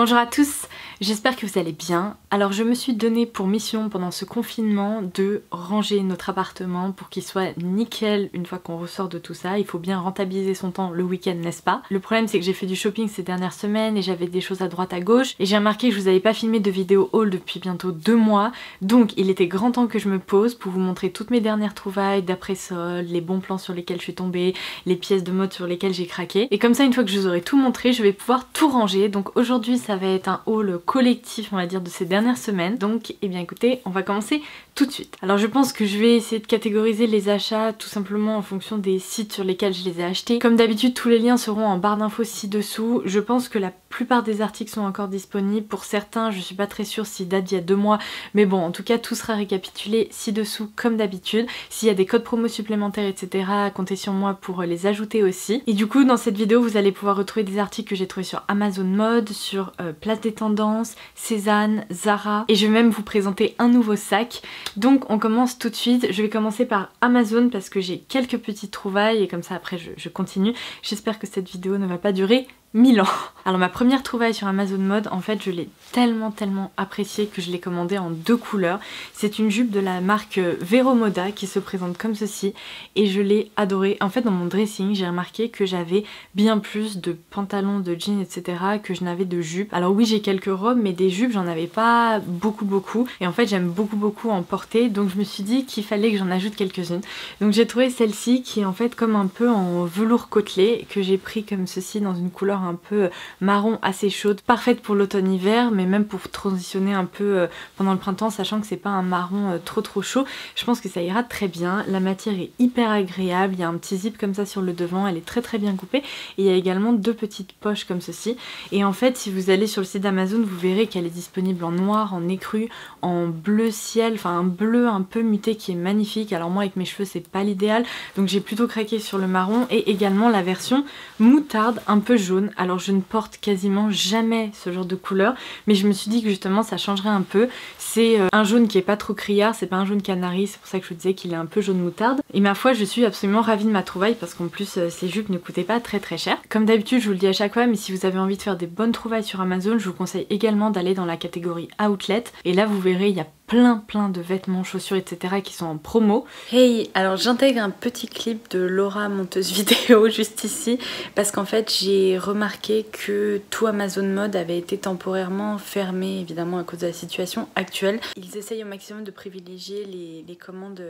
Bonjour à tous, j'espère que vous allez bien. Alors je me suis donné pour mission pendant ce confinement de ranger notre appartement pour qu'il soit nickel une fois qu'on ressort de tout ça. Il faut bien rentabiliser son temps le week-end, n'est-ce pas? Le problème c'est que j'ai fait du shopping ces dernières semaines et j'avais des choses à droite à gauche et j'ai remarqué que je vous avais pas filmé de vidéo haul depuis bientôt 2 mois. Donc il était grand temps que je me pose pour vous montrer toutes mes dernières trouvailles d'après-sol, les bons plans sur lesquels je suis tombée, les pièces de mode sur lesquelles j'ai craqué. Et comme ça une fois que je vous aurai tout montré, je vais pouvoir tout ranger. Donc aujourd'hui ça va être un haul collectif on va dire de ces dernières semaines. Donc eh bien écoutez, on va commencer tout de suite. Alors je pense que je vais essayer de catégoriser les achats tout simplement en fonction des sites sur lesquels je les ai achetés. Comme d'habitude tous les liens seront en barre d'infos ci-dessous. Je pense que la plupart des articles sont encore disponibles. Pour certains je suis pas très sûre s'ils datent d'il y a 2 mois, mais bon en tout cas tout sera récapitulé ci-dessous comme d'habitude. S'il y a des codes promo supplémentaires etc, comptez sur moi pour les ajouter aussi. Et du coup dans cette vidéo vous allez pouvoir retrouver des articles que j'ai trouvés sur Amazon Mode, sur Place des Tendances, Cézanne, Zara, et je vais même vous présenter un nouveau sac. Donc on commence tout de suite. Je vais commencer par Amazon parce que j'ai quelques petites trouvailles et comme ça après je continue. J'espère que cette vidéo ne va pas durer 1000 ans. Alors ma première trouvaille sur Amazon Mode, en fait je l'ai tellement appréciée que je l'ai commandée en 2 couleurs. C'est une jupe de la marque Vero Moda qui se présente comme ceci et je l'ai adorée. En fait dans mon dressing j'ai remarqué que j'avais bien plus de pantalons, de jeans etc que je n'avais de jupes. Alors oui j'ai quelques robes mais des jupes j'en avais pas beaucoup et en fait j'aime beaucoup en porter, donc je me suis dit qu'il fallait que j'en ajoute quelques-unes. Donc j'ai trouvé celle-ci qui est en fait comme un peu en velours côtelé que j'ai pris comme ceci dans une couleur un peu marron assez chaude, parfaite pour l'automne-hiver mais même pour transitionner un peu pendant le printemps, sachant que c'est pas un marron trop chaud. Je pense que ça ira très bien. La matière est hyper agréable, il y a un petit zip comme ça sur le devant, elle est très bien coupée et il y a également 2 petites poches comme ceci. Et en fait si vous allez sur le site d'Amazon vous verrez qu'elle est disponible en noir, en écru, en bleu ciel, enfin un bleu un peu muté qui est magnifique. Alors moi avec mes cheveux c'est pas l'idéal donc j'ai plutôt craqué sur le marron, et également la version moutarde un peu jaune. Alors je ne porte quasiment jamais ce genre de couleur mais je me suis dit que justement ça changerait un peu. C'est un jaune qui est pas trop criard, c'est pas un jaune canari, c'est pour ça que je vous disais qu'il est un peu jaune moutarde. Et ma foi je suis absolument ravie de ma trouvaille parce qu'en plus ces jupes ne coûtaient pas très cher. Comme d'habitude je vous le dis à chaque fois, mais si vous avez envie de faire des bonnes trouvailles sur Amazon, je vous conseille également d'aller dans la catégorie Outlet et là vous verrez il y a plein de vêtements, chaussures etc qui sont en promo. Hey, alors j'intègre un petit clip de Laura monteuse vidéo juste ici parce qu'en fait j'ai remarqué que tout Amazon Mode avait été temporairement fermé évidemment à cause de la situation actuelle. Ils essayent au maximum de privilégier les commandes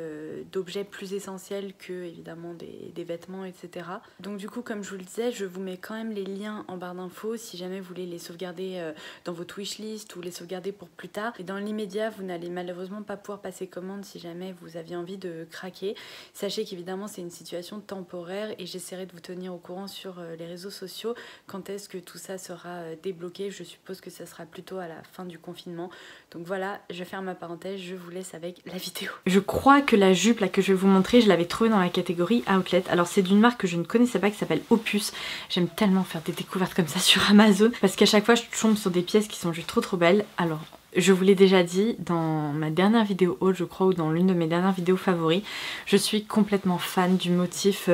d'objets plus essentiels que évidemment des vêtements etc. Donc du coup comme je vous le disais, je vous mets quand même les liens en barre d'infos si jamais vous voulez les sauvegarder dans votre wishlist ou les sauvegarder pour plus tard. Et dans l'immédiat vous n'allez malheureusement pas pouvoir passer commande si jamais vous aviez envie de craquer. Sachez qu'évidemment c'est une situation temporaire et j'essaierai de vous tenir au courant sur les réseaux sociaux quand est-ce que tout ça sera débloqué. Je suppose que ça sera plutôt à la fin du confinement. Donc voilà, je ferme ma parenthèse, je vous laisse avec la vidéo. Je crois que la jupe là que je vais vous montrer, je l'avais trouvée dans la catégorie Outlet. Alors c'est d'une marque que je ne connaissais pas qui s'appelle Opus. J'aime tellement faire des découvertes comme ça sur Amazon parce qu'à chaque fois je tombe sur des pièces qui sont juste trop belles. Alors je vous l'ai déjà dit dans ma dernière vidéo haul je crois, ou dans l'une de mes dernières vidéos favoris, je suis complètement fan du motif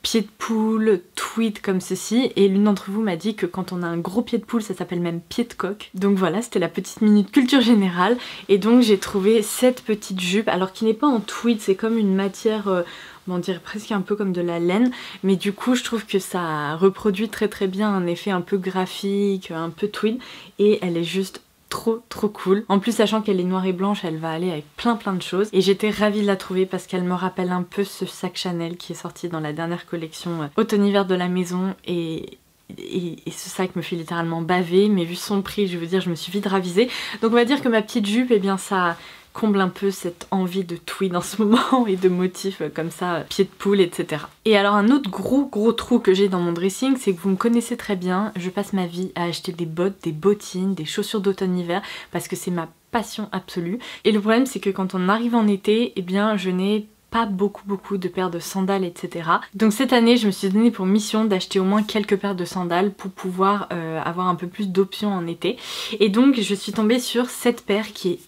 pied de poule, tweed comme ceci, et l'une d'entre vous m'a dit que quand on a un gros pied de poule ça s'appelle même pied de coq. Donc voilà, c'était la petite minute culture générale et donc j'ai trouvé cette petite jupe, alors qui n'est pas en tweed, c'est comme une matière on dirait presque un peu comme de la laine, mais du coup je trouve que ça reproduit très bien un effet un peu graphique, un peu tweed, et elle est juste trop cool. En plus sachant qu'elle est noire et blanche, elle va aller avec plein de choses et j'étais ravie de la trouver parce qu'elle me rappelle un peu ce sac Chanel qui est sorti dans la dernière collection automne-hiver de la maison et ce sac me fait littéralement baver, mais vu son prix je veux dire je me suis vite ravisée. Donc on va dire que ma petite jupe, eh bien ça comble un peu cette envie de tweed en ce moment et de motifs comme ça, pied de poule etc. Et alors un autre gros trou que j'ai dans mon dressing, c'est que vous me connaissez très bien, je passe ma vie à acheter des bottes, des bottines, des chaussures d'automne-hiver parce que c'est ma passion absolue. Et le problème c'est que quand on arrive en été, eh bien je n'ai pas beaucoup de paires de sandales, etc. Donc cette année je me suis donné pour mission d'acheter au moins quelques paires de sandales pour pouvoir avoir un peu plus d'options en été. Et donc je suis tombée sur cette paire qui est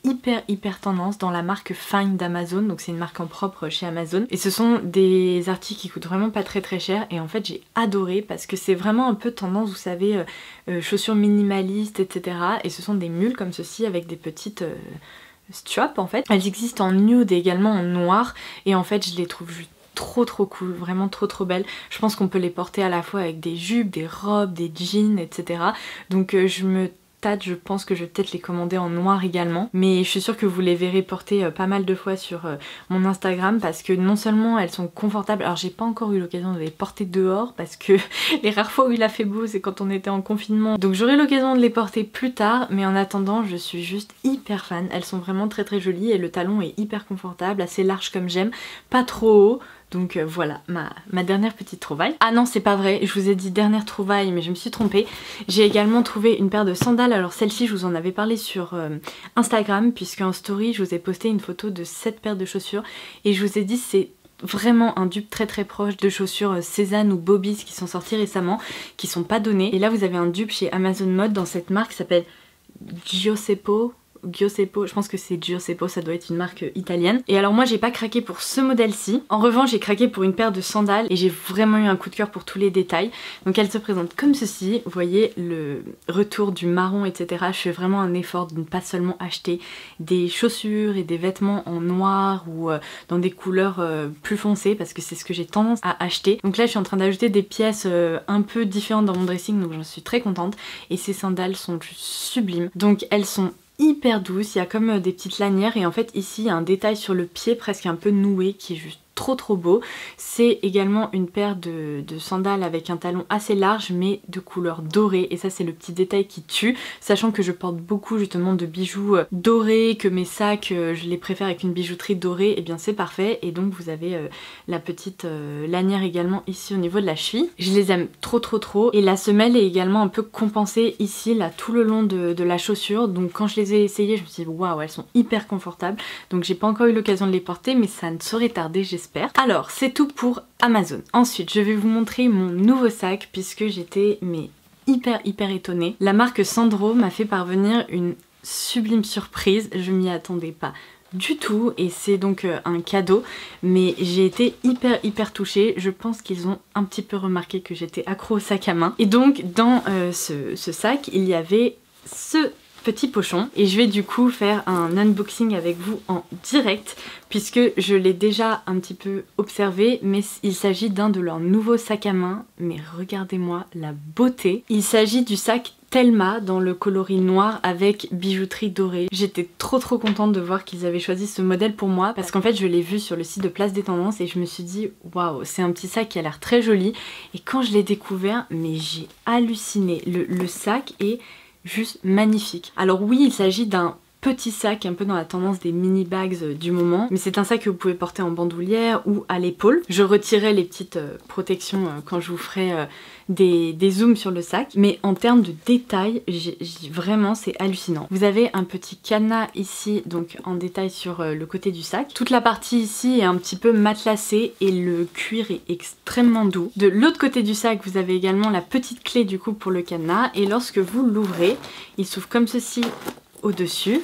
hyper tendance dans la marque Fine d'Amazon. Donc c'est une marque en propre chez Amazon. Et ce sont des articles qui coûtent vraiment pas très cher. Et en fait j'ai adoré parce que c'est vraiment un peu tendance, vous savez, chaussures minimalistes, etc. Et ce sont des mules comme ceci avec des petites... straps en fait. Elles existent en nude et également en noir et en fait je les trouve juste trop cool, vraiment trop belles. Je pense qu'on peut les porter à la fois avec des jupes, des robes, des jeans, etc. Donc je me tâte, je pense que je vais peut-être les commander en noir également, mais je suis sûre que vous les verrez porter pas mal de fois sur mon Instagram parce que non seulement elles sont confortables, alors j'ai pas encore eu l'occasion de les porter dehors parce que les rares fois où il a fait beau c'est quand on était en confinement, donc j'aurai l'occasion de les porter plus tard, mais en attendant je suis juste hyper fan. Elles sont vraiment très jolies et le talon est hyper confortable, assez large comme j'aime, pas trop haut. Donc voilà, ma dernière petite trouvaille. Ah non, c'est pas vrai, je vous ai dit dernière trouvaille, mais je me suis trompée. J'ai également trouvé une paire de sandales. Alors celle-ci, je vous en avais parlé sur Instagram, puisque en story, je vous ai posté une photo de cette paire de chaussures. Et je vous ai dit, c'est vraiment un dupe très proche de chaussures Cézanne ou Bobby's qui sont sorties récemment, qui sont pas données. Et là, vous avez un dupe chez Amazon Mode dans cette marque qui s'appelle Giuseppe, je pense que c'est Giuseppe, ça doit être une marque italienne. Et alors moi j'ai pas craqué pour ce modèle-ci. En revanche j'ai craqué pour une paire de sandales et j'ai vraiment eu un coup de cœur pour tous les détails. Donc elle se présente comme ceci, vous voyez le retour du marron, etc. Je fais vraiment un effort de ne pas seulement acheter des chaussures et des vêtements en noir ou dans des couleurs plus foncées parce que c'est ce que j'ai tendance à acheter. Donc là je suis en train d'ajouter des pièces un peu différentes dans mon dressing, donc j'en suis très contente. Et ces sandales sont juste sublimes. Donc elles sont hyper douce, il y a comme des petites lanières et en fait ici il y a un détail sur le pied presque un peu noué qui est juste trop beau. C'est également une paire de sandales avec un talon assez large mais de couleur dorée et ça c'est le petit détail qui tue, sachant que je porte beaucoup justement de bijoux dorés, que mes sacs je les préfère avec une bijouterie dorée, et bien c'est parfait. Et donc vous avez la petite lanière également ici au niveau de la cheville. Je les aime trop et la semelle est également un peu compensée ici là tout le long de la chaussure, donc quand je les ai essayées je me suis dit waouh, elles sont hyper confortables. Donc j'ai pas encore eu l'occasion de les porter mais ça ne saurait tarder, j'espère. Alors c'est tout pour Amazon. Ensuite je vais vous montrer mon nouveau sac puisque j'étais hyper étonnée. La marque Sandro m'a fait parvenir une sublime surprise, je m'y attendais pas du tout et c'est donc un cadeau, mais j'ai été hyper touchée. Je pense qu'ils ont un petit peu remarqué que j'étais accro au sac à main et donc dans ce sac il y avait ce petit pochon et je vais du coup faire un unboxing avec vous en direct puisque je l'ai déjà un petit peu observé, mais il s'agit d'un de leurs nouveaux sacs à main. Mais regardez-moi la beauté. Il s'agit du sac Thelma dans le coloris noir avec bijouterie dorée. J'étais trop contente de voir qu'ils avaient choisi ce modèle pour moi parce qu'en fait je l'ai vu sur le site de Place des Tendances et je me suis dit waouh, c'est un petit sac qui a l'air très joli. Et quand je l'ai découvert, mais j'ai halluciné. Le sac est juste magnifique. Alors oui, il s'agit d'un petit sac un peu dans la tendance des mini bags du moment, mais c'est un sac que vous pouvez porter en bandoulière ou à l'épaule. Je retirerai les petites protections quand je vous ferai des zooms sur le sac, mais en termes de détails, vraiment c'est hallucinant. Vous avez un petit cadenas ici, donc en détail sur le côté du sac. Toute la partie ici est un petit peu matelassée et le cuir est extrêmement doux. De l'autre côté du sac, vous avez également la petite clé du coup pour le cadenas et lorsque vous l'ouvrez, il s'ouvre comme ceci au-dessus.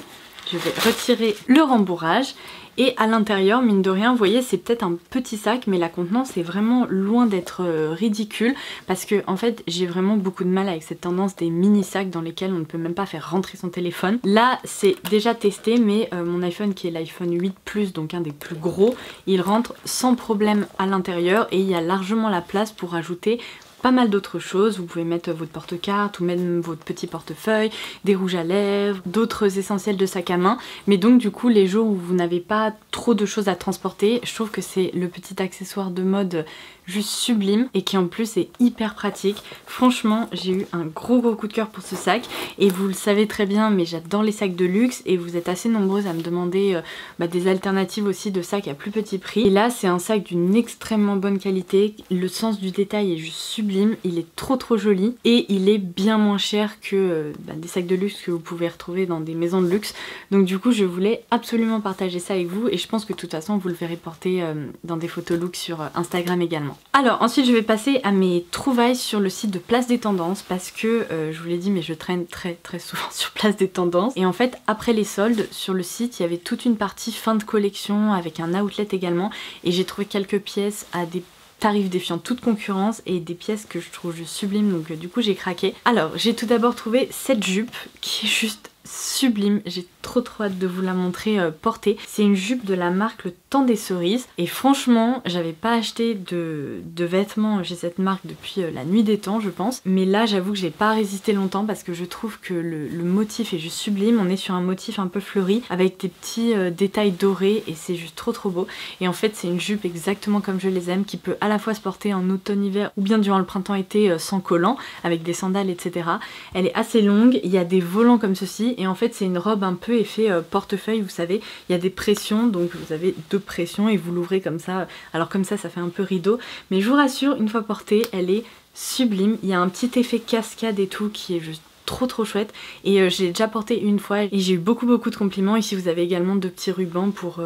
Je vais retirer le rembourrage et à l'intérieur, mine de rien, vous voyez, c'est peut-être un petit sac, mais la contenance est vraiment loin d'être ridicule parce que en fait, j'ai vraiment beaucoup de mal avec cette tendance des mini sacs dans lesquels on ne peut même pas faire rentrer son téléphone. Là, c'est déjà testé, mais mon iPhone qui est l'iPhone 8 Plus, donc un des plus gros, il rentre sans problème à l'intérieur et il y a largement la place pour ajouter pas mal d'autres choses. Vous pouvez mettre votre porte-carte ou même votre petit portefeuille, des rouges à lèvres, d'autres essentiels de sac à main. Mais donc du coup les jours où vous n'avez pas trop de choses à transporter, je trouve que c'est le petit accessoire de mode juste sublime et qui en plus est hyper pratique. Franchement j'ai eu un gros coup de cœur pour ce sac et vous le savez très bien, mais j'adore les sacs de luxe et vous êtes assez nombreuses à me demander des alternatives aussi de sacs à plus petit prix. Et là c'est un sac d'une extrêmement bonne qualité, le sens du détail est juste sublime. sublime, il est trop joli et il est bien moins cher que des sacs de luxe que vous pouvez retrouver dans des maisons de luxe. Donc du coup je voulais absolument partager ça avec vous et je pense que de toute façon vous le verrez porter dans des photos look sur Instagram également. Alors ensuite je vais passer à mes trouvailles sur le site de Place des Tendances parce que je vous l'ai dit mais je traîne très souvent sur Place des Tendances et en fait après les soldes sur le site il y avait toute une partie fin de collection avec un outlet également et j'ai trouvé quelques pièces à des tarifs défiant toute concurrence et des pièces que je trouve juste sublimes, donc du coup j'ai craqué. Alors j'ai tout d'abord trouvé cette jupe qui est juste sublime, j'ai trop hâte de vous la montrer portée. C'est une jupe de la marque Le Temps des Cerises et franchement j'avais pas acheté de vêtements chez cette marque depuis la nuit des temps je pense, mais là j'avoue que j'ai pas résisté longtemps parce que je trouve que le motif est juste sublime. On est sur un motif un peu fleuri avec des petits détails dorés et c'est juste trop beau et en fait c'est une jupe exactement comme je les aime qui peut à la fois se porter en automne-hiver ou bien durant le printemps-été sans collant avec des sandales etc. Elle est assez longue, il y a des volants comme ceci et en fait c'est une robe un peu effet portefeuille, vous savez, il y a des pressions, donc vous avez 2 pressions et vous l'ouvrez comme ça, alors comme ça fait un peu rideau, mais je vous rassure, une fois portée, elle est sublime, il y a un petit effet cascade et tout qui est juste trop chouette et j'ai déjà porté une fois et j'ai eu beaucoup de compliments. Ici vous avez également 2 petits rubans pour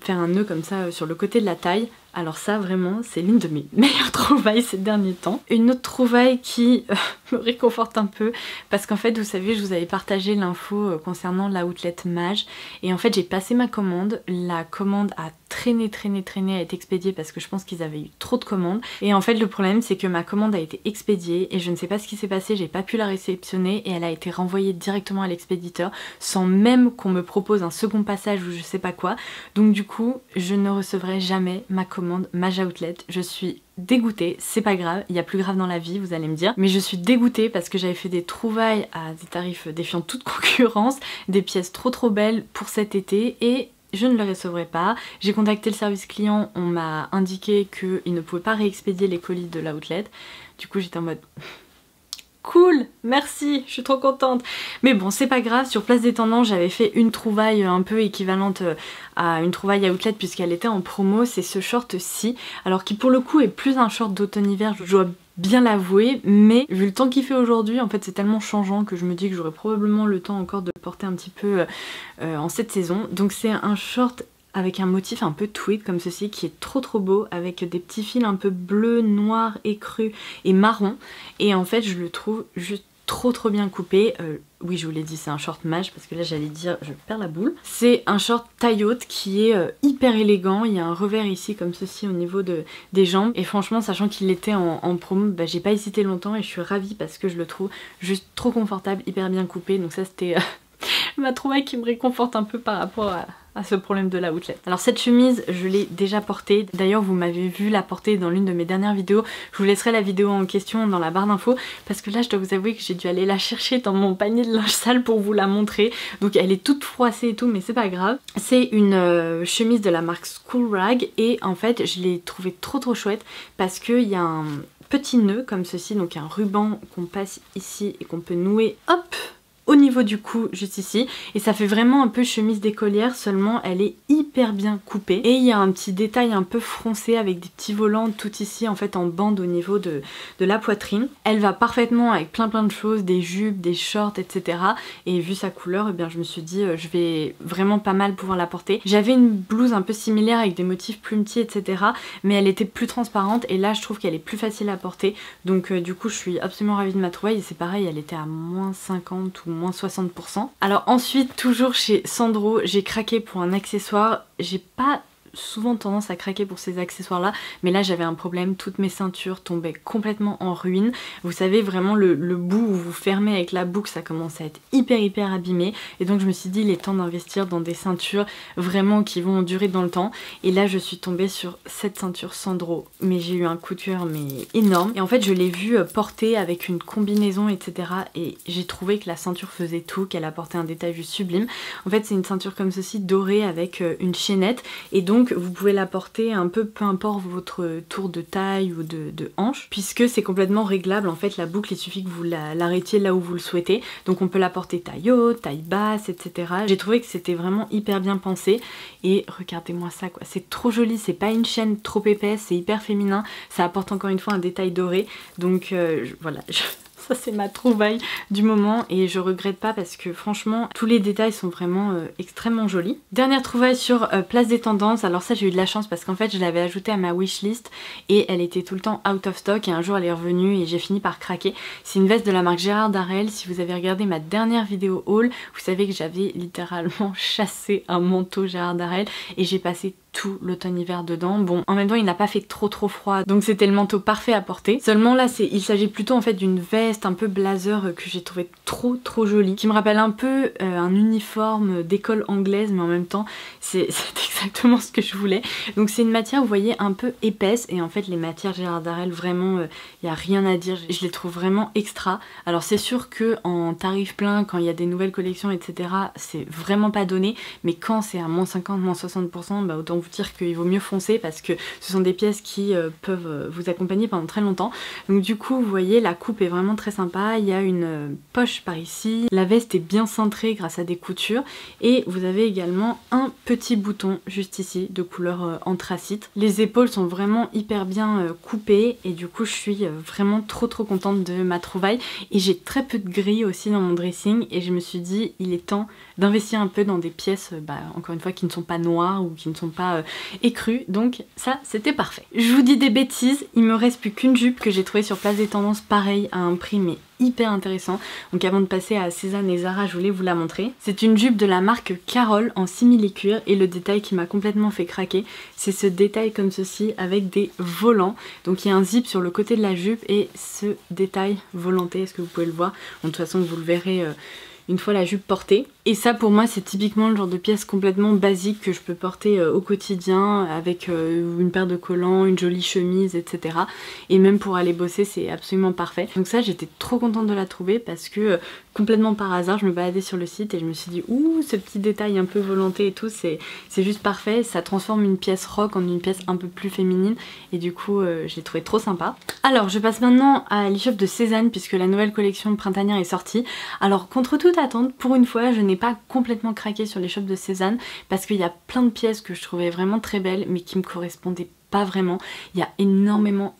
faire un nœud comme ça sur le côté de la taille. Alors ça vraiment c'est l'une de mes meilleures trouvailles ces derniers temps. Une autre trouvaille qui me réconforte un peu parce qu'en fait vous savez je vous avais partagé l'info concernant l'outlet Mage et en fait j'ai passé ma commande, la commande a traîné à être expédiée parce que je pense qu'ils avaient eu trop de commandes et en fait le problème c'est que ma commande a été expédiée et je ne sais pas ce qui s'est passé, j'ai pas pu la réceptionner et elle a été renvoyée directement à l'expéditeur sans même qu'on me propose un second passage ou je sais pas quoi, donc du coup je ne recevrai jamais ma commande Mage Outlet. Je suis dégoûtée, c'est pas grave, il y a plus grave dans la vie vous allez me dire, mais je suis dégoûtée parce que j'avais fait des trouvailles à des tarifs défiant toute concurrence, des pièces trop belles pour cet été et je ne le recevrai pas. J'ai contacté le service client, on m'a indiqué qu'ils ne pouvaient pas réexpédier les colis de l'outlet, du coup j'étais en mode cool, merci, je suis trop contente. Mais bon, c'est pas grave, sur Place des Tendances, j'avais fait une trouvaille un peu équivalente à une trouvaille à outlet puisqu'elle était en promo, c'est ce short-ci. Alors qui pour le coup est plus un short d'automne-hiver, je dois bien l'avouer, mais vu le temps qu'il fait aujourd'hui, en fait c'est tellement changeant que je me dis que j'aurai probablement le temps encore de le porter un petit peu en cette saison. Donc c'est un short avec un motif un peu tweed comme ceci qui est trop beau avec des petits fils un peu bleu, noir, écru et marron et en fait je le trouve juste trop bien coupé. Oui je vous l'ai dit c'est un short Mage parce que là j'allais dire je perds la boule. C'est un short taille haute qui est hyper élégant, il y a un revers ici comme ceci au niveau des jambes et franchement sachant qu'il était en promo j'ai pas hésité longtemps et je suis ravie parce que je le trouve juste trop confortable, hyper bien coupé, donc ça c'était ma trouvaille qui me réconforte un peu par rapport à ce problème de la outlet. Alors cette chemise je l'ai déjà portée, d'ailleurs vous m'avez vu la porter dans l'une de mes dernières vidéos, je vous laisserai la vidéo en question dans la barre d'infos parce que là je dois vous avouer que j'ai dû aller la chercher dans mon panier de linge sale pour vous la montrer, donc elle est toute froissée et tout mais c'est pas grave. C'est une chemise de la marque School Rag et en fait je l'ai trouvée trop chouette parce qu'il y a un petit nœud comme ceci, donc un ruban qu'on passe ici et qu'on peut nouer hop au niveau du cou juste ici et ça fait vraiment un peu chemise d'écolière seulement elle est hyper bien coupée et il y a un petit détail un peu froncé avec des petits volants tout ici en fait en bande au niveau de la poitrine. Elle va parfaitement avec plein de choses, des jupes, des shorts etc et vu sa couleur eh bien je me suis dit je vais vraiment pas mal pouvoir la porter. J'avais une blouse un peu similaire avec des motifs plumetiers etc mais elle était plus transparente et là je trouve qu'elle est plus facile à porter donc du coup je suis absolument ravie de ma trouvaille et c'est pareil elle était à moins 50 ou moins 60%. Alors ensuite toujours chez Sandro j'ai craqué pour un accessoire, j'ai pas souvent tendance à craquer pour ces accessoires là mais là j'avais un problème, toutes mes ceintures tombaient complètement en ruine, vous savez vraiment le bout où vous fermez avec la boucle ça commence à être hyper abîmé et donc je me suis dit il est temps d'investir dans des ceintures vraiment qui vont durer dans le temps et là je suis tombée sur cette ceinture Sandro mais j'ai eu un coup de cœur mais énorme et en fait je l'ai vue porter avec une combinaison etc et j'ai trouvé que la ceinture faisait tout, qu'elle apportait un détail juste sublime. En fait c'est une ceinture comme ceci dorée avec une chaînette et donc donc vous pouvez la porter un peu importe votre tour de taille ou de hanche, puisque c'est complètement réglable en fait la boucle, il suffit que vous l'arrêtiez là où vous le souhaitez, donc on peut la porter taille haute, taille basse, etc. J'ai trouvé que c'était vraiment hyper bien pensé et regardez-moi ça quoi, c'est trop joli, c'est pas une chaîne trop épaisse, c'est hyper féminin, ça apporte encore une fois un détail doré, donc voilà. Ça c'est ma trouvaille du moment et je regrette pas parce que franchement tous les détails sont vraiment extrêmement jolis. Dernière trouvaille sur Place des Tendances, alors ça j'ai eu de la chance parce qu'en fait je l'avais ajoutée à ma wishlist et elle était tout le temps out of stock et un jour elle est revenue et j'ai fini par craquer. C'est une veste de la marque Gérard Darel, si vous avez regardé ma dernière vidéo haul, vous savez que j'avais littéralement chassé un manteau Gérard Darel et j'ai passé tout l'automne-hiver dedans. Bon, en même temps il n'a pas fait trop froid, donc c'était le manteau parfait à porter. Seulement là il s'agit plutôt en fait d'une veste un peu blazer que j'ai trouvé trop jolie, qui me rappelle un peu un uniforme d'école anglaise, mais en même temps c'est exactement ce que je voulais. Donc c'est une matière, vous voyez, un peu épaisse, et en fait les matières Gérard Darel, vraiment il n'y a rien à dire, je les trouve vraiment extra. Alors c'est sûr que en tarif plein, quand il y a des nouvelles collections etc, c'est vraiment pas donné, mais quand c'est à moins 50, moins 60%, bah autant vous dire qu'il vaut mieux foncer parce que ce sont des pièces qui peuvent vous accompagner pendant très longtemps. Donc du coup vous voyez la coupe est vraiment très sympa, il y a une poche par ici, la veste est bien cintrée grâce à des coutures et vous avez également un petit bouton juste ici de couleur anthracite. Les épaules sont vraiment hyper bien coupées et du coup je suis vraiment trop contente de ma trouvaille et j'ai très peu de gris aussi dans mon dressing et je me suis dit il est temps d'investir un peu dans des pièces encore une fois qui ne sont pas noires ou qui ne sont pas écrues, donc ça c'était parfait. Je vous dis des bêtises, il me reste plus qu'une jupe que j'ai trouvée sur Place des Tendances, pareil à un prix mais hyper intéressant. Donc avant de passer à Cézanne et Zara, je voulais vous la montrer. C'est une jupe de la marque Carole en simili-cuir et le détail qui m'a complètement fait craquer, c'est ce détail comme ceci avec des volants. Donc il y a un zip sur le côté de la jupe et ce détail volanté, est-ce que vous pouvez le voir? Bon, de toute façon vous le verrez une fois la jupe portée. Et ça pour moi c'est typiquement le genre de pièce complètement basique que je peux porter au quotidien avec une paire de collants, une jolie chemise, etc. Et même pour aller bosser c'est absolument parfait. Donc ça j'étais trop contente de la trouver parce que complètement par hasard je me baladais sur le site et je me suis dit ouh ce petit détail un peu volanté et tout c'est juste parfait, ça transforme une pièce rock en une pièce un peu plus féminine et du coup je l'ai trouvé trop sympa. Alors je passe maintenant à l'e-shop de Cézanne puisque la nouvelle collection printanière est sortie. Alors contre toute attente, pour une fois je n'ai pas complètement craqué sur les shops de Cézanne parce qu'il y a plein de pièces que je trouvais vraiment très belles mais qui me correspondaient pas vraiment. Il y a énormément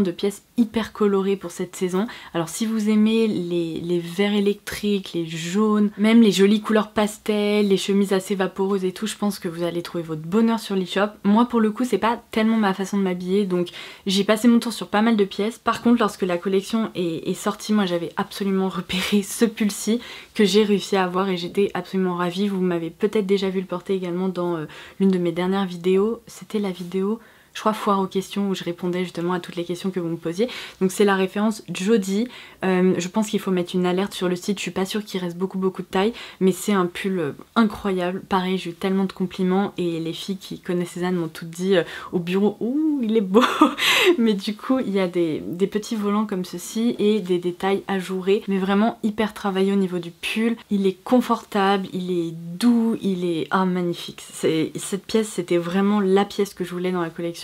de pièces hyper colorées pour cette saison. Alors si vous aimez les verts électriques, les jaunes, même les jolies couleurs pastel, les chemises assez vaporeuses et tout, je pense que vous allez trouver votre bonheur sur l'e-shop. Moi pour le coup c'est pas tellement ma façon de m'habiller, donc j'ai passé mon tour sur pas mal de pièces. Par contre lorsque la collection est sortie, moi j'avais absolument repéré ce pull-ci que j'ai réussi à avoir et j'étais absolument ravie. Vous m'avez peut-être déjà vu le porter également dans l'une de mes dernières vidéos. C'était la vidéo je crois foire aux questions où je répondais justement à toutes les questions que vous me posiez. Donc c'est la référence Jody. Je pense qu'il faut mettre une alerte sur le site, je suis pas sûre qu'il reste beaucoup de taille, mais c'est un pull incroyable. Pareil, j'ai eu tellement de compliments et les filles qui connaissent Cézanne m'ont toutes dit au bureau ouh il est beau. Mais du coup il y a des petits volants comme ceci et des détails ajourés, mais vraiment hyper travaillé au niveau du pull. Il est confortable, il est doux, il est magnifique. Cette pièce c'était vraiment la pièce que je voulais dans la collection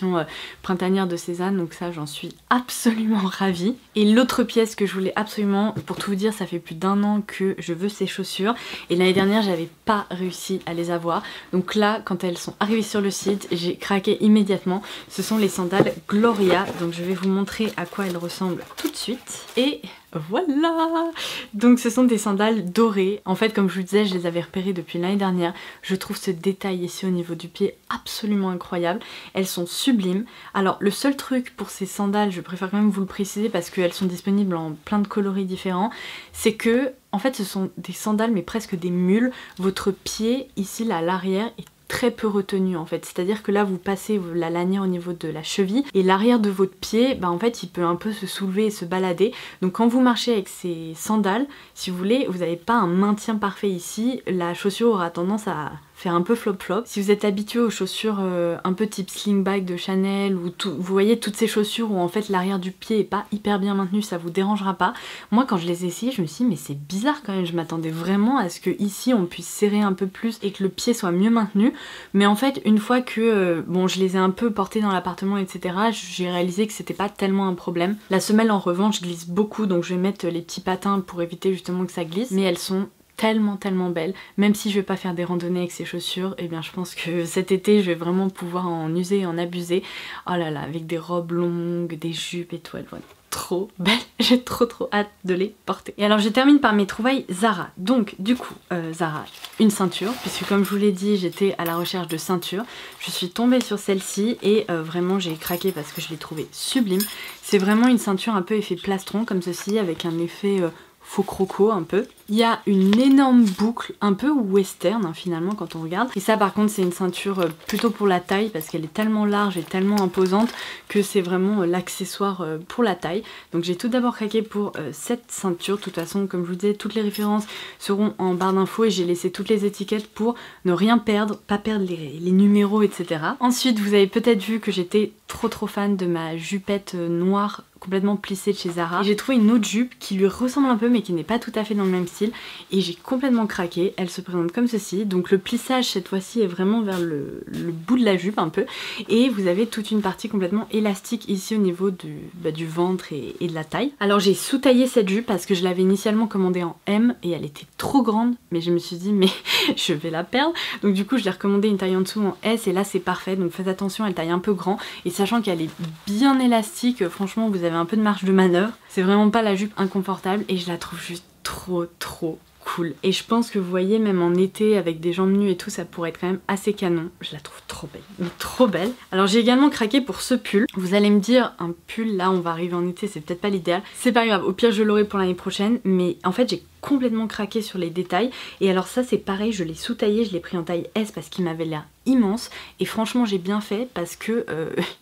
printanière de Cézanne, donc ça j'en suis absolument ravie. Et l'autre pièce que je voulais absolument, pour tout vous dire ça fait plus d'1 an que je veux ces chaussures et l'année dernière j'avais pas réussi à les avoir, donc là quand elles sont arrivées sur le site j'ai craqué immédiatement. Ce sont les sandales Gloria, donc je vais vous montrer à quoi elles ressemblent tout de suite et voilà. Donc ce sont des sandales dorées. En fait comme je vous disais je les avais repérées depuis l'année dernière. Je trouve ce détail ici au niveau du pied absolument incroyable. Elles sont sublimes. Alors le seul truc pour ces sandales, je préfère quand même vous le préciser parce qu'elles sont disponibles en plein de coloris différents, c'est que en fait ce sont des sandales mais presque des mules. Votre pied ici là à l'arrière est très peu retenu en fait, c'est à dire que là vous passez la lanière au niveau de la cheville et l'arrière de votre pied en fait il peut un peu se soulever et se balader, donc quand vous marchez avec ces sandales si vous voulez vous n'avez pas un maintien parfait ici, la chaussure aura tendance à faire un peu flop-flop. Si vous êtes habitué aux chaussures un peu type slingback de Chanel ou vous voyez toutes ces chaussures où en fait l'arrière du pied est pas hyper bien maintenu, ça vous dérangera pas. Moi quand je les ai essayées, je me suis dit mais c'est bizarre quand même, je m'attendais vraiment à ce que ici on puisse serrer un peu plus et que le pied soit mieux maintenu. Mais en fait une fois que bon je les ai un peu portées dans l'appartement etc, j'ai réalisé que c'était pas tellement un problème. La semelle en revanche glisse beaucoup, donc je vais mettre les petits patins pour éviter justement que ça glisse, mais elles sont tellement belles. Même si je vais pas faire des randonnées avec ces chaussures, et bien je pense que cet été je vais vraiment pouvoir en user et en abuser. Oh là là, avec des robes longues, des jupes et tout, elles vont être trop belles. J'ai trop hâte de les porter. Et alors je termine par mes trouvailles Zara. Donc du coup Zara, une ceinture, puisque comme je vous l'ai dit j'étais à la recherche de ceintures. Je suis tombée sur celle-ci et vraiment j'ai craqué parce que je l'ai trouvée sublime. C'est vraiment une ceinture un peu effet plastron comme ceci, avec un effet faux croco un peu. Il y a une énorme boucle, un peu western hein, finalement quand on regarde. Et ça par contre c'est une ceinture plutôt pour la taille parce qu'elle est tellement large et tellement imposante que c'est vraiment l'accessoire pour la taille. Donc j'ai tout d'abord craqué pour cette ceinture. De toute façon comme je vous disais, toutes les références seront en barre d'infos et j'ai laissé toutes les étiquettes pour ne rien perdre, pas perdre les numéros etc. Ensuite vous avez peut-être vu que j'étais trop fan de ma jupette noire complètement plissée de chez Zara. J'ai trouvé une autre jupe qui lui ressemble un peu mais qui n'est pas tout à fait dans le même style et j'ai complètement craqué. Elle se présente comme ceci, donc le plissage cette fois-ci est vraiment vers le bout de la jupe un peu et vous avez toute une partie complètement élastique ici au niveau du ventre et de la taille. Alors j'ai sous-taillé cette jupe parce que je l'avais initialement commandée en M et elle était trop grande mais je me suis dit mais je vais la perdre, donc du coup je l'ai recommandé une taille en dessous en S et là c'est parfait, donc faites attention, elle taille un peu grand et sachant qu'elle est bien élastique, franchement vous avez un peu de marge de manœuvre, c'est vraiment pas la jupe inconfortable et je la trouve juste trop cool. Et je pense que vous voyez même en été avec des jambes nues et tout ça pourrait être quand même assez canon. Je la trouve trop belle, mais trop belle. Alors j'ai également craqué pour ce pull. Vous allez me dire un pull là on va arriver en été, c'est peut-être pas l'idéal. C'est pas grave, au pire je l'aurai pour l'année prochaine, mais en fait j'ai complètement craqué sur les détails et alors ça c'est pareil, je l'ai sous-taillé, je l'ai pris en taille S parce qu'il m'avait l'air immense et franchement j'ai bien fait parce que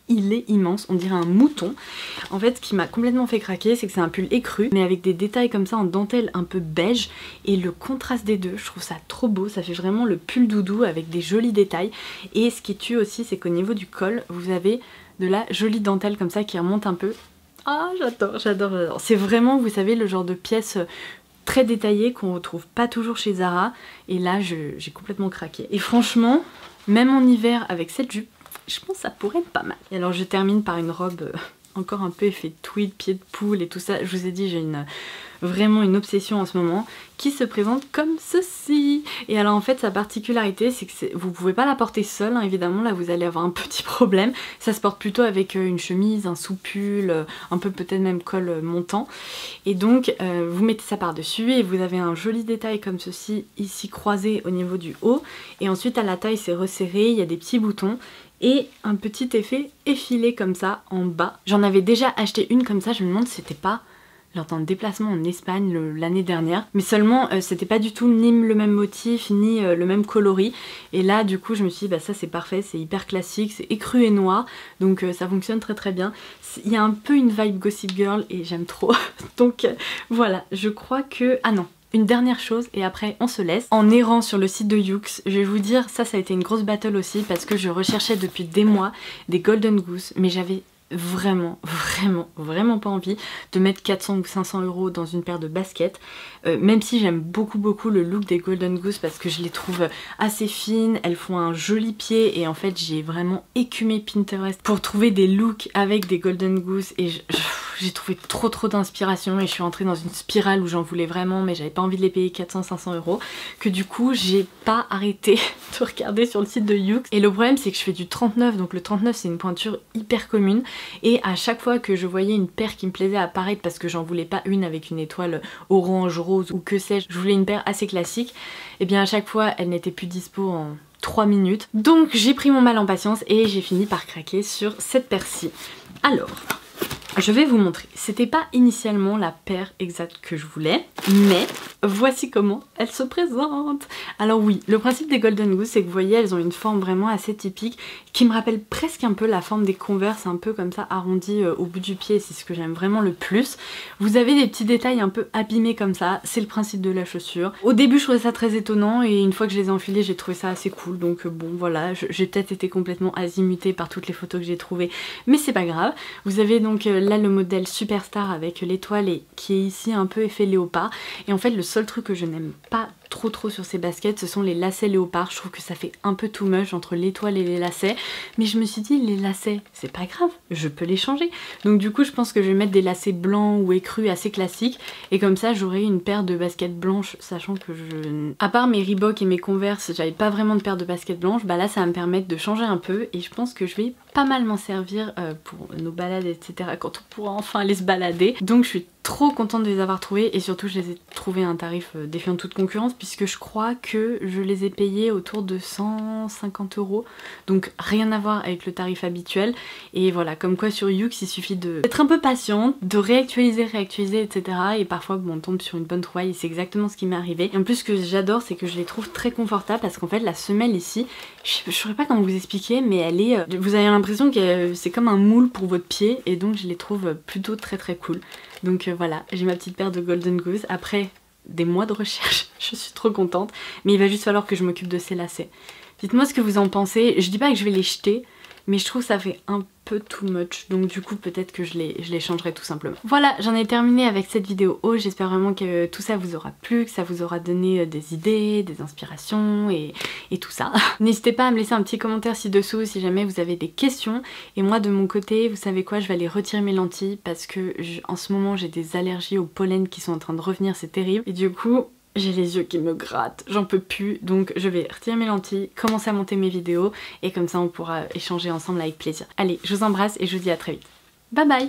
il est immense, on dirait un mouton. En fait ce qui m'a complètement fait craquer c'est que c'est un pull écru mais avec des détails comme ça en dentelle un peu beige et le contraste des deux, je trouve ça trop beau, ça fait vraiment le pull doudou avec des jolis détails et ce qui tue aussi c'est qu'au niveau du col vous avez de la jolie dentelle comme ça qui remonte un peu. Ah j'adore. C'est vraiment vous savez le genre de pièce très détaillé qu'on retrouve pas toujours chez Zara et là j'ai complètement craqué et franchement même en hiver avec cette jupe je pense que ça pourrait être pas mal. Et alors je termine par une robe encore un peu effet tweed, pied de poule et tout ça. Je vous ai dit j'ai vraiment une obsession en ce moment qui se présente comme ceci. Et alors en fait sa particularité c'est que vous pouvez pas la porter seule hein, évidemment là vous allez avoir un petit problème. Ça se porte plutôt avec une chemise, un sous-pull, un peu peut-être même col montant. Et donc vous mettez ça par dessus et vous avez un joli détail comme ceci ici croisé au niveau du haut. Et ensuite à la taille c'est resserré, il y a des petits boutons et un petit effet effilé comme ça en bas. J'en avais déjà acheté une comme ça, je me demande si c'était pas lors d'un déplacement en Espagne l'année dernière, mais seulement c'était pas du tout ni le même motif ni le même coloris et là du coup je me suis dit bah ça c'est parfait, c'est hyper classique, c'est écru et noir donc ça fonctionne très bien. Il y a un peu une vibe Gossip Girl et j'aime trop donc voilà, je crois que... Ah non, une dernière chose et après on se laisse. En errant sur le site de Yoox, je vais vous dire ça a été une grosse battle aussi parce que je recherchais depuis des mois des Golden Goose mais j'avais vraiment pas envie de mettre 400 ou 500 € dans une paire de baskets, même si j'aime beaucoup le look des Golden Goose parce que je les trouve assez fines, elles font un joli pied et en fait j'ai vraiment écumé Pinterest pour trouver des looks avec des Golden Goose et j'ai trouvé trop d'inspiration et je suis entrée dans une spirale où j'en voulais vraiment mais j'avais pas envie de les payer 400-500 € que du coup j'ai pas arrêté de regarder sur le site de Yoox. Et le problème c'est que je fais du 39, donc le 39 c'est une pointure hyper commune et à chaque fois que je voyais une paire qui me plaisait apparaître parce que j'en voulais pas une avec une étoile orange, rose ou que sais-je, je voulais une paire assez classique, et bien à chaque fois elle n'était plus dispo en 3 minutes. Donc j'ai pris mon mal en patience et j'ai fini par craquer sur cette paire-ci. Alors... Je vais vous montrer. C'était pas initialement la paire exacte que je voulais, mais voici comment elle se présente. Alors oui, le principe des Golden Goose, c'est que vous voyez, elles ont une forme vraiment assez typique qui me rappelle presque un peu la forme des Converse, un peu comme ça arrondi au bout du pied. C'est ce que j'aime vraiment le plus. Vous avez des petits détails un peu abîmés comme ça, c'est le principe de la chaussure. Au début, je trouvais ça très étonnant et une fois que je les ai enfilés, j'ai trouvé ça assez cool. Donc bon, voilà, j'ai peut-être été complètement azimutée par toutes les photos que j'ai trouvées, mais c'est pas grave. Vous avez donc là le modèle Superstar avec l'étoile et qui est ici un peu effet léopard. Et en fait, le seul truc que je n'aime pas trop sur ces baskets, ce sont les lacets léopard. Je trouve que ça fait un peu too much entre l'étoile et les lacets, mais je me suis dit les lacets c'est pas grave, je peux les changer. Donc du coup je pense que je vais mettre des lacets blancs ou écrus assez classiques et comme ça j'aurai une paire de baskets blanches, sachant que à part mes Reebok et mes Converse, j'avais pas vraiment de paire de baskets blanches. Bah là ça va me permettre de changer un peu et je pense que je vais pas mal m'en servir pour nos balades etc. quand on pourra enfin aller se balader. Donc je suis trop contente de les avoir trouvés et surtout je les ai trouvés à un tarif défiant toute concurrence puisque je crois que je les ai payés autour de 150 €, donc rien à voir avec le tarif habituel. Et voilà, comme quoi sur Yoox il suffit d'être un peu patiente, de réactualiser etc. et parfois bon, on tombe sur une bonne trouvaille et c'est exactement ce qui m'est arrivé. Et en plus ce que j'adore c'est que je les trouve très confortables parce qu'en fait la semelle ici, je saurais pas comment vous expliquer, mais elle est, vous avez l'impression que c'est comme un moule pour votre pied et donc je les trouve plutôt très cool. Donc voilà, j'ai ma petite paire de Golden Goose. Après des mois de recherche, je suis trop contente. Mais il va juste falloir que je m'occupe de ces lacets. Dites-moi ce que vous en pensez. Je dis pas que je vais les jeter, mais je trouve que ça fait un peu too much. Donc du coup peut-être que je les changerai tout simplement. Voilà, j'en ai terminé avec cette vidéo haut. J'espère vraiment que tout ça vous aura plu, que ça vous aura donné des idées, des inspirations et tout ça. N'hésitez pas à me laisser un petit commentaire ci-dessous si jamais vous avez des questions. Et moi de mon côté, vous savez quoi, je vais aller retirer mes lentilles parce que en ce moment j'ai des allergies au pollen qui sont en train de revenir, c'est terrible. Et du coup j'ai les yeux qui me grattent, j'en peux plus, donc je vais retirer mes lentilles, commencer à monter mes vidéos et comme ça on pourra échanger ensemble avec plaisir. Allez, je vous embrasse et je vous dis à très vite. Bye bye!